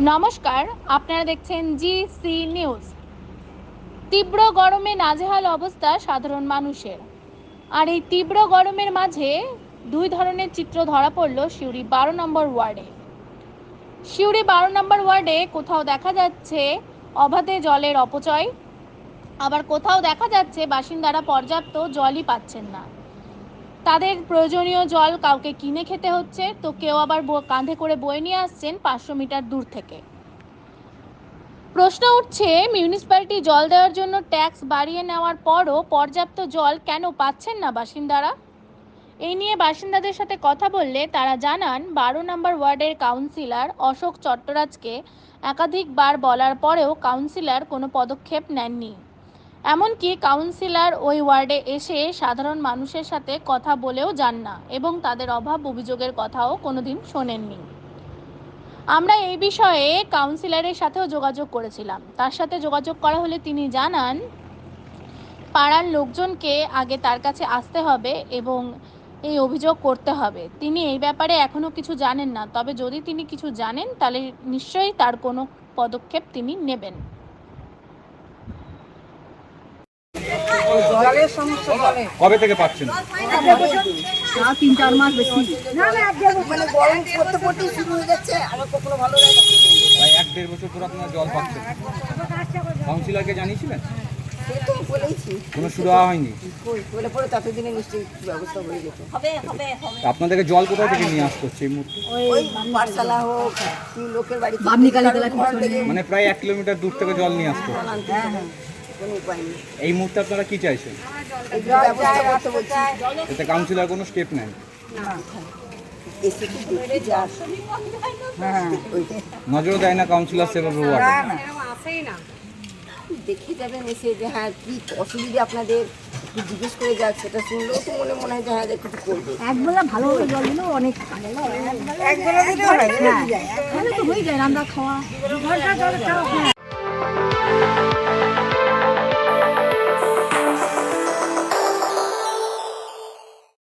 নমস্কার, আপনারা দেখছেন জিসি নিউজ। তীব্র গরমে নাজেহাল অবস্থা সাধারণ মানুষের। আর এই তীব্র গরমের মাঝে দুই ধরনের চিত্র ধরা পড়ল সিউড়ি 12 নম্বর ওয়ার্ডে। সিউড়ি 12 নম্বর ওয়ার্ডে কোথাও দেখা যাচ্ছে অবাধে জলের অপচয়, আবার কোথাও দেখা যাচ্ছে বাসিন্দারা পর্যাপ্ত জলই পাচ্ছেন না। তাদের প্রয়োজনীয় জল কাউকে কিনে খেতে হচ্ছে, তো কেউ আবার কাঁধে করে বয়ে নিয়ে আসছেন 500 মিটার দূর থেকে। প্রশ্ন উঠছে, মিউনিসিপ্যালিটি জল দেওয়ার জন্য ট্যাক্স বাড়িয়ে নেওয়ার পরও পর্যাপ্ত জল কেন পাচ্ছেন না বাসিন্দারা? এই নিয়ে বাসিন্দাদের সাথে কথা বললে তারা জানান, 12 নম্বর ওয়ার্ডের কাউন্সিলর অশোক চট্টরাজকে একাধিকবার বলার পরেও কাউন্সিলর কোনো পদক্ষেপ নেননি। এমনকি কাউন্সিলর ওই ওয়ার্ডে এসে সাধারণ মানুষের সাথে কথা বলেও যান না এবং তাদের অভাব অভিযোগের কথাও কোনোদিন শোনেননি। আমরা এই বিষয়ে কাউন্সিলরের সাথেও যোগাযোগ করেছিলাম। তার সাথে যোগাযোগ করা হলে তিনি জানান, পাড়ার লোকজনকে আগে তার কাছে আসতে হবে এবং এই অভিযোগ করতে হবে। তিনি এই ব্যাপারে এখনো কিছু জানেন না, তবে যদি তিনি কিছু জানেন তাহলে নিশ্চয়ই তার কোনো পদক্ষেপ তিনি নেবেন। জলের সমস্যা কবে থেকে পাচ্ছেন? 3-4 মাস বেশি। মানে গরম পড়তে পড়তে শুরু হয়ে যাচ্ছে, আবার কখনো ভালো লাগে কখনো মন্দ। প্রায় 1-1.5 বছর ধরে আপনারা জল পাচ্ছেন। কাউন্সিলরকে জানিয়েছিলেন? সে তো বলেইছি, কোনো সুরাহা হয়নি। বলে পরে ততদিনে নিশ্চয়ই ব্যবস্থা হয়ে যেত। আপনাদেরকে জল কোথা থেকে নিয়ে আসতে হচ্ছে এই মুহূর্তে? ওই পাঠশালা হোক, লোকের বাড়ি মানে প্রায় 1 কিলোমিটার দূর থেকে জল নিয়ে আসতে হচ্ছে। কোনো উপায় নেই। এই মুহূর্তে আপনারা কি চাইছেন? এই ব্যবস্থা করতে বলছি। এতে কাউন্সিলর কোনো স্টেপ নেন? এসে কি দেখে যা। নজরও দেয় না কাউন্সিলর সেভাবে ওয়ার্ডে? দেখে যাবেন এসে যে হ্যাঁ কি অসুবিধা আপনাদের, একটু জিজ্ঞেস করে যাক, সেটা শুনলেও তো মনে হয় যে হ্যাঁ কিছু করবে। একবেলা ভালোভাবে জল দিলেও অনেক একবেলা দিলে হয়ে যায়, রান্না খাওয়া